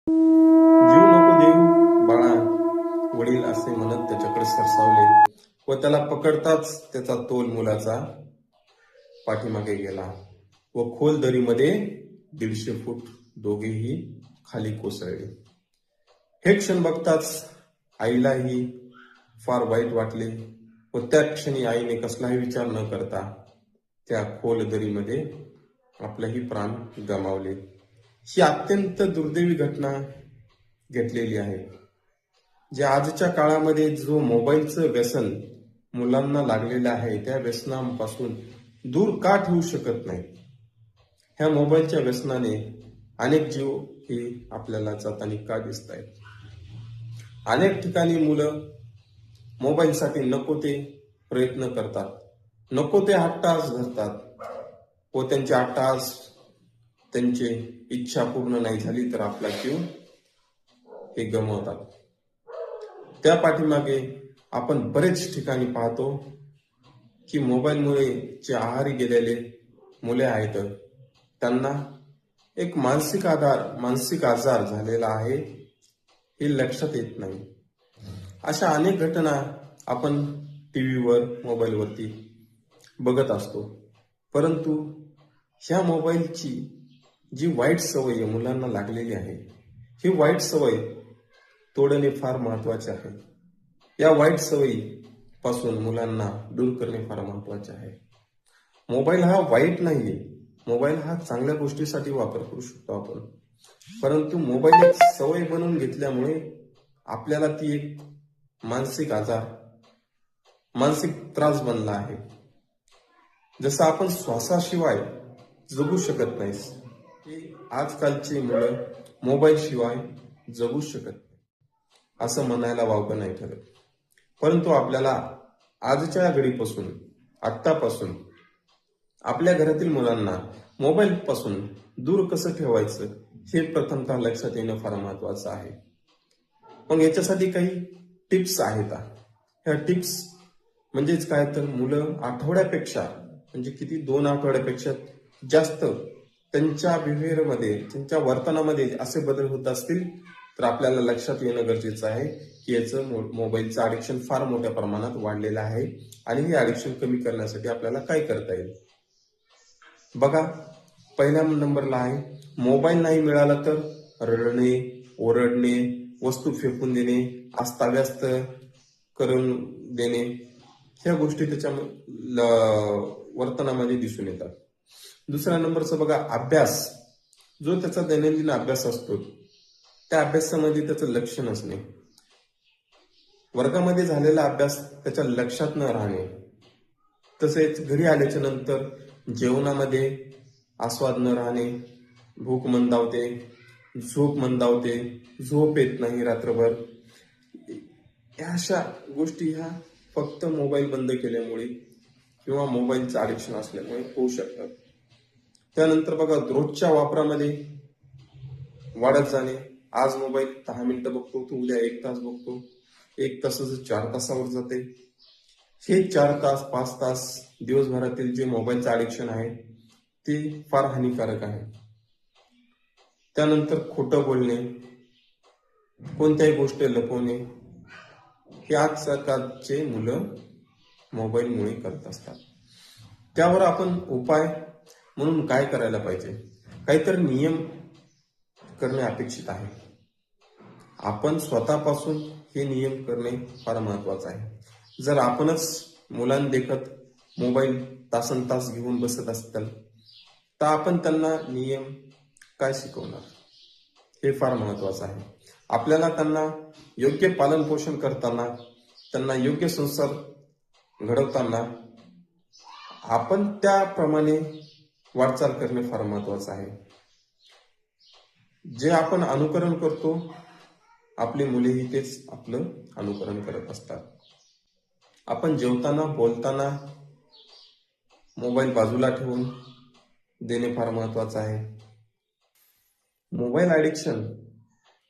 जीव नको देऊ बाळा, वडील असे म्हणत त्याच्याकडे सरसावले व त्याला पकडताच त्याचा तोल मुलाचा पाठीमागे गेला व खोल दरीमध्ये 150 फूट दोघेही खाली कोसळले. हे क्षण बघताच आईलाही फार वाईट वाटले व त्या क्षणी आईने कसलाही विचार न करता त्या खोल दरीमध्ये आपलेही प्राण गमावले. ही अत्यंत दुर्दैवी घटना घेतलेली आहे. जे आजच्या काळामध्ये जो मोबाईलचं व्यसन मुलांना लागलेलं आहे त्या व्यसनापासून दूर का ठेवू शकत नाही. ह्या मोबाईलच्या व्यसनाने अनेक जीव हे आपल्याला जाताना का दिसत आहेत. अनेक ठिकाणी मुलं मोबाईलसाठी नको ते प्रयत्न करतात, नको ते हट्टास धरतात व त्यांचे हट्टास त्यांची इच्छा पूर्ण नाही झाली तर आपला जीव हे गमवतात. त्या पाठीमागे आपण बरेच ठिकाणी पाहतो की मोबाईलमुळे जे आहारी गेलेले मुले आहेत त्यांना एक मानसिक आजार झालेला आहे हे लक्षात येत नाही. अशा अनेक घटना आपण टीव्हीवर मोबाईलवरती बघत असतो. परंतु ह्या मोबाईलची जी वाईट सवय मुलांना लागलेली आहे ही वाईट सवय तोडणे फार महत्वाचे आहे. या वाईट सवयी पासून मुलांना दूर करणे फार महत्वाचे आहे. मोबाईल हा वाईट नाहीये, मोबाईल हा चांगल्या गोष्टीसाठी वापर करू शकतो आपण. परंतु मोबाईल एक सवय बनवून घेतल्यामुळे आपल्याला ती एक मानसिक त्रास बनला आहे. जसं आपण श्वासाशिवाय जगू शकत नाही, आजकालची मुलं मोबाईल शिवाय जगू शकत नाही असं म्हणायला वावगं नाही ठरत. परंतु आपल्याला आजच्या घडीपासून आत्तापासून आपल्या घरातील मुलांना मोबाईल पासून दूर कसं ठेवायचं हे प्रथमतः लक्षात येणं फार महत्वाचं आहे. मग याच्यासाठी काही टिप्स आहेत. ह्या टिप्स म्हणजेच काय तर मुलं आठवड्यापेक्षा म्हणजे किती 2 आठवड्यापेक्षा जास्त त्यांच्या बिहेवियरमध्ये त्यांच्या वर्तनामध्ये असे बदल होत असतील तर आपल्याला लक्षात येणं गरजेचं आहे की याचं मोबाईलचं ॲडिक्शन फार मोठ्या प्रमाणात वाढलेलं आहे आणि हे ॲडिक्शन कमी करण्यासाठी आपल्याला काय करता येईल. बघा, पहिल्या नंबरला आहे मोबाईल नाही मिळाला तर रडणे, ओरडणे, वस्तू फेकून देणे, अस्ताव्यस्त करून देणे, ह्या गोष्टी त्याच्या वर्तनामध्ये दिसून येतात. दुसऱ्या नंबरचं बघा अभ्यास, जो त्याचा दैनंदिन अभ्यास असतो त्या अभ्यासामध्ये त्याचं लक्ष नसणे, वर्गामध्ये झालेला अभ्यास त्याच्या लक्षात न राहणे, तसेच घरी आल्याच्या नंतर जेवणामध्ये आस्वाद न राहणे, भूक मंदावते, झोप मंदावते, झोप येत नाही रात्रभर. ह्या अशा गोष्टी ह्या फक्त मोबाईल बंद केल्यामुळे किंवा मोबाईलचं ॲडिक्शन असल्यामुळे होऊ शकतात. त्यानंतर बघा रोजच्या वापरामध्ये वाढत जाणे. आज मोबाईल 10 मिनिटं बघतो तो उद्या 1 तास बघतो, 1 तासाचं 4 तासावर जाते. हे 4 तास 5 तास दिवसभरातील जे मोबाईलचं ॲडिक्शन आहे ते फार हानिकारक आहे. त्यानंतर खोटं बोलणे, कोणत्याही गोष्ट लपवणे, हे आजकालचे मुलं मोबाईलमुळे करत असतात. त्यावर आपण उपाय म्हणून काय करायला पाहिजे, काहीतरी नियम करणे अपेक्षित आहे. आपण स्वतःपासून हे नियम करणे फार महत्वाचं आहे. जर आपणच मुलांदेखत मोबाईल तासनतास घेऊन बसत असताल तर आपण त्यांना नियम काय शिकवणार, हे फार महत्वाचं आहे. आपल्याला त्यांना योग्य पालन पोषण करताना, त्यांना योग्य संस्कार घडवताना आपण त्याप्रमाणे वाटचाल करणे फार महत्वाचं आहे. जे आपण अनुकरण करतो आपली मुलेही तेच आपलं अनुकरण करत असतात. आपण जेवताना बोलताना मोबाईल बाजूला ठेवून देणे फार महत्वाचं आहे. मोबाईल ॲडिक्शन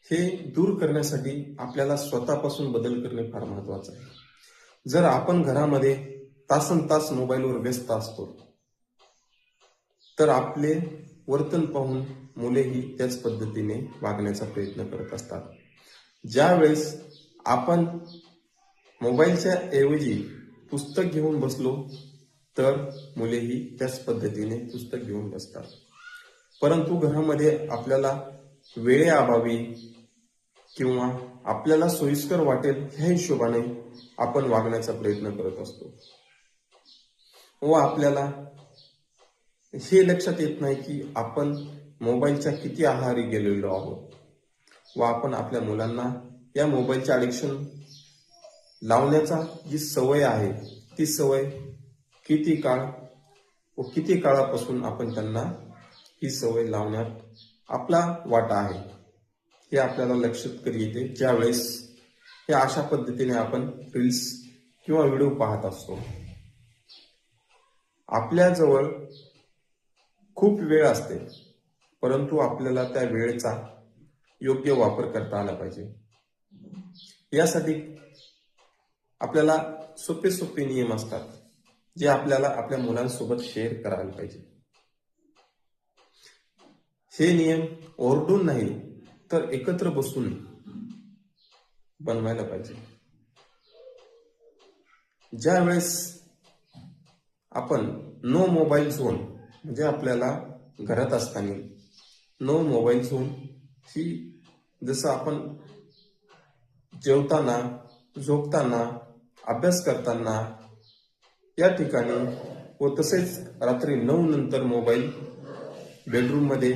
हे दूर करण्यासाठी आपल्याला स्वतःपासून बदल करणे फार महत्वाचं आहे. जर आपण घरामध्ये तासनतास मोबाईलवर व्यस्त असतो तर आपले वर्तन पाहून मुलेही त्याच पद्धतीने वागण्याचा प्रयत्न करत असतात. ज्या वेळेस आपण मोबाईलच्या ऐवजी पुस्तक घेऊन बसलो तर मुलेही त्याच पद्धतीने पुस्तक घेऊन बसतात. परंतु घरामध्ये आपल्याला वेळेअभावी किंवा आपल्याला सोयीस्कर वाटेल ह्या हिशोबाने आपण वागण्याचा प्रयत्न करत असतो व आपल्याला हे लक्षात येत नाही की आपण मोबाईलच्या किती आहारी गेलेलो आहोत व आपण आपल्या मुलांना या मोबाईलचे ॲडिक्शन लावण्याचा जी सवय आहे ती सवय किती काळ व किती काळापासून आपण त्यांना ही सवय लावण्यात आपला वाटा आहे हे आपल्याला लक्षात कधी येते ज्यावेळेस हे अशा पद्धतीने आपण रील्स किंवा व्हिडिओ पाहत असतो. आपल्याजवळ खूप वेळ असते परंतु आपल्याला त्या वेळेचा योग्य वापर करता आला पाहिजे. यासाठी आपल्याला सोपे सोपे नियम असतात जे आपल्याला आपल्या मुलांसोबत शेअर करायला पाहिजे. हे नियम ओरडून नाही तर एकत्र बसून बनवायला पाहिजे. ज्या वेळेस आपण नो मोबाईल झोन म्हणजे आपल्याला घरात असताना नो मोबाईल झोन ही जसं आपण जेवताना, झोपताना, अभ्यास करताना या ठिकाणी व तसेच रात्री 9 नंतर मोबाईल बेडरूम मध्ये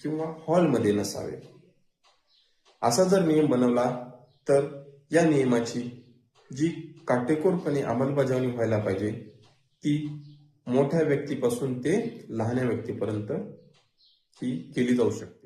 किंवा हॉलमध्ये नसावे असा जर नियम बनवला तर या नियमाची जी काटेकोरपणे अंमलबजावणी व्हायला पाहिजे ती मोठ्या व्यक्तीपासून ते लहान व्यक्तीपर्यंत ही केली जाऊ शकते.